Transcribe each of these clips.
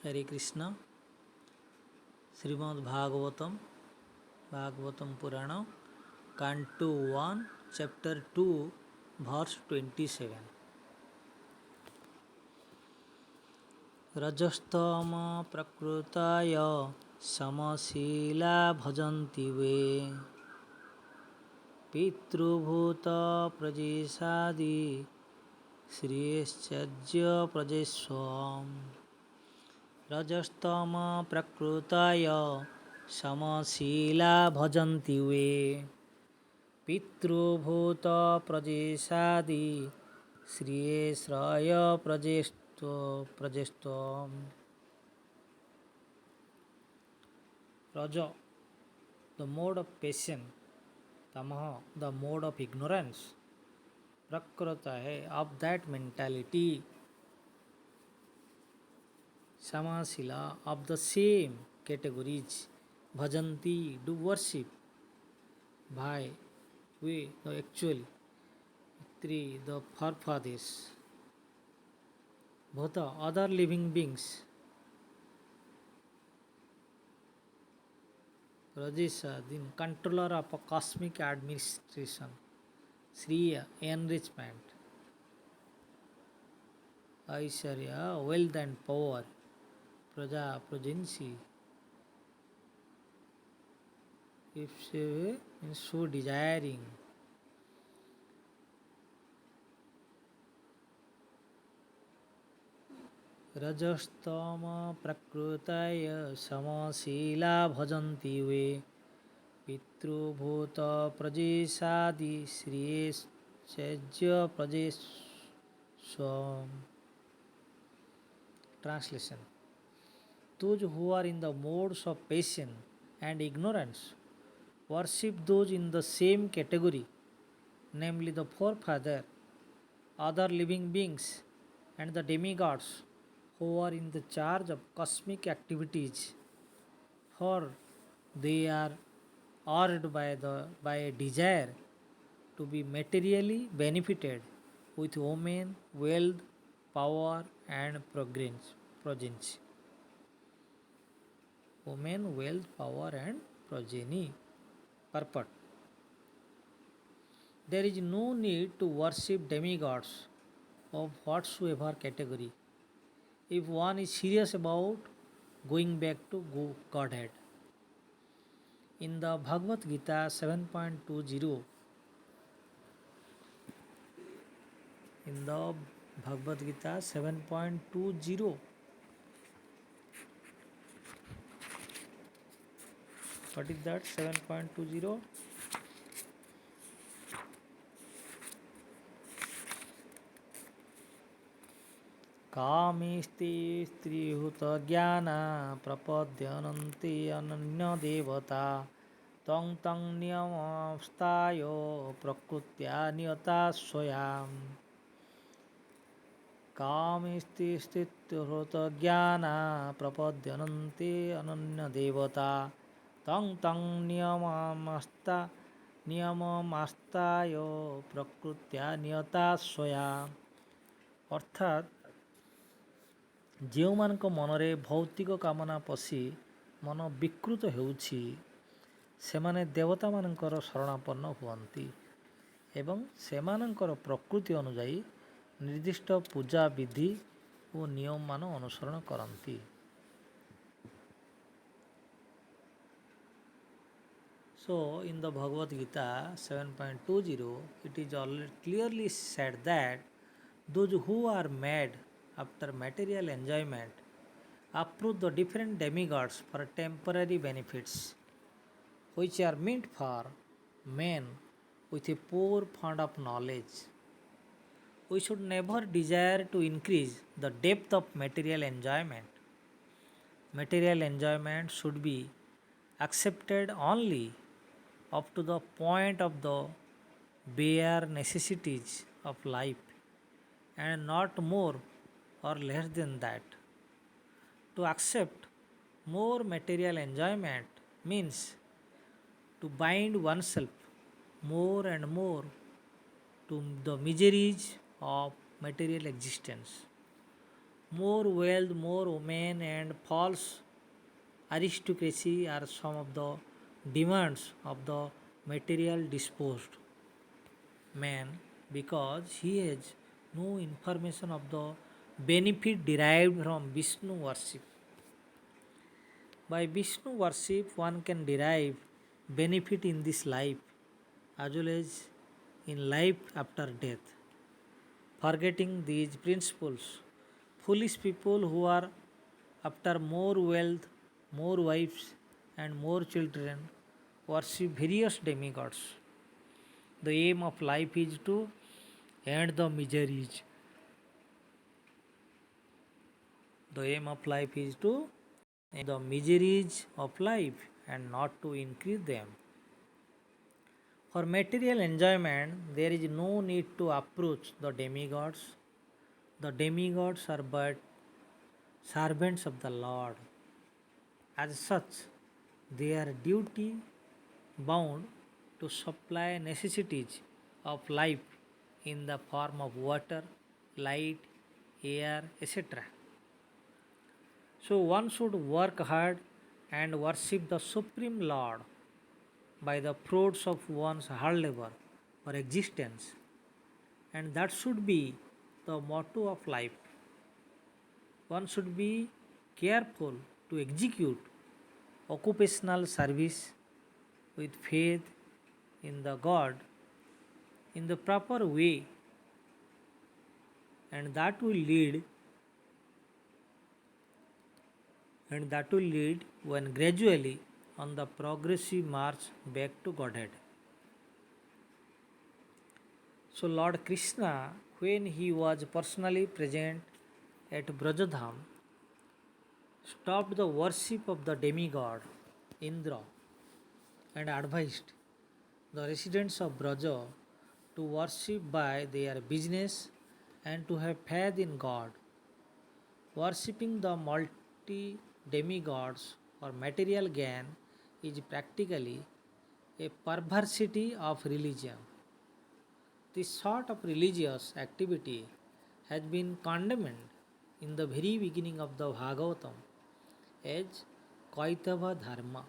Hare Krishna. Srimad Bhagavatam, Bhagavatam Purana, Canto 1, Chapter 2, Verse 27. Rajastama prakrutaya samasila bhajanti ve pitrubhuta prajesadi sriyeschajya prajeswam. Rajastama prakrutaya samasila bhajanti ve pitrubhuta prajesadi shriyesraya prajestam. Raja, the mode of passion. Tamaha, the mode of ignorance. Prakrita hai, of that mentality. Samasila, of the same categories. Bhajanti, do worship. Bhai, we, the actually. Three, the forefathers. Bhata, other living beings. Rajesa, the controller of a cosmic administration. Sriya, enrichment. Aishwarya, wealth and power. Praja, progeny. If she is so desiring. Rajastama prakrutaya samasila bhajanti ve pitrubhuta prajesadi shriyeschajya prajeswam. Translation. Those who are in the modes of passion and ignorance worship those in the same category, namely the forefather, other living beings, and the demigods who are in the charge of cosmic activities, for they are urged by a desire to be materially benefited with women, wealth, power, and progeny. Women, wealth, power, and progeny. Purport. There is no need to worship demigods of whatsoever category if one is serious about going back to Godhead. In the Bhagavad Gita 7.20, in the Bhagavad Gita 7.20, what is that 7.20? कामेस्ते स्त्रीहुत ज्ञाना प्रपद्यनन्ते अनन्य देवता तं तं नियमस्ताय प्रकृत्या नियता स्वयं. कामेस्ते स्त्रीहुत ज्ञाना प्रपद्यनन्ते अनन्य देवता तं तं नियममास्ताय प्रकृत्या नियता स्वयं. अर्थात ଯେଉଁମାନଙ୍କ ମନରେ ଭୌତିକ କାମନା ପଶି ମନ ବିକୃତ ହେଉଛି ସେମାନେ ଦେବତାମାନଙ୍କର ଶରଣାପନ୍ନ ହୁଅନ୍ତି ଏବଂ ସେମାନଙ୍କର ପ୍ରକୃତି ଅନୁଯାୟୀ ନିର୍ଦ୍ଦିଷ୍ଟ ପୂଜା ବିଧି ଓ ନିୟମମାନ ଅନୁସରଣ କରନ୍ତି. So in the Bhagavad Gita 7.20 it is clearly said that those who are mad after material enjoyment approve the different demigods for temporary benefits which are meant for men with a poor fund of knowledge. We should never desire to increase the depth of material enjoyment. Material enjoyment should be accepted only up to the point of the bare necessities of life and not more or less than that. To accept more material enjoyment means to bind oneself more and more to the miseries of material existence. More wealth, more women, and false aristocracy are some of the demands of the material disposed man because he has no information of the benefit derived from Vishnu worship. By Vishnu worship, one can derive benefit in this life as well as in life after death. Forgetting these principles, foolish people who are after more wealth, more wives, and more children worship various demigods. The aim of life is to end the miseries. The aim of life is to end the miseries of life and not to increase them. For material enjoyment, there is no need to approach the demigods. The demigods are but servants of the Lord. As such, they are duty bound to supply necessities of life in the form of water, light, air, etc. So one should work hard and worship the Supreme Lord by the fruits of one's hard labor for existence, and that should be the motto of life. One should be careful to execute occupational service with faith in the God in the proper way, and that will lead one gradually on the progressive march back to Godhead. So Lord Krishna, when he was personally present at Brajadham, stopped the worship of the demigod Indra and advised the residents of Braja to worship by their business and to have faith in God. Worshipping the multi demigods for material gain is practically a perversity of religion. This sort of religious activity has been condemned in the very beginning of the Bhagavatam as Kaitava Dharma.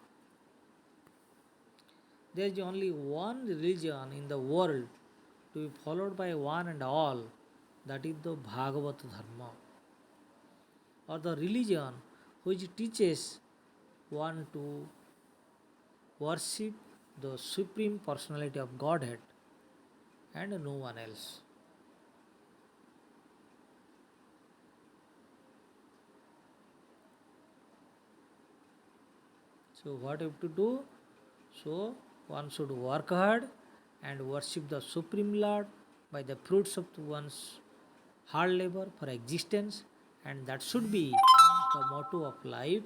There is only one religion in the world to be followed by one and all, that is the Bhagavata Dharma, or the religion which teaches one to worship the Supreme Personality of Godhead and no one else. So, what you have to do? So, one should work hard and worship the Supreme Lord by the fruits of one's hard labor for existence, and that should be the motto of life.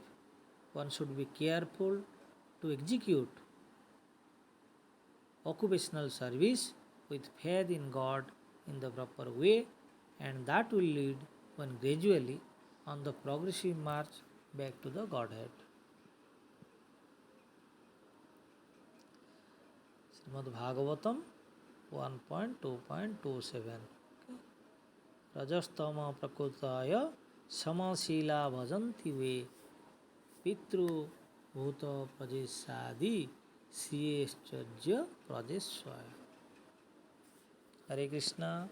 One should be careful to execute occupational service with faith in God in the proper way, and that will lead one gradually on the progressive march back to the Godhead. Srimad Bhagavatam 1.2.27. Rajastama prakutaya samasila bhajanti ve pitru bhuta prajesadi siyeschajya prajeswaya. Hare Krishna.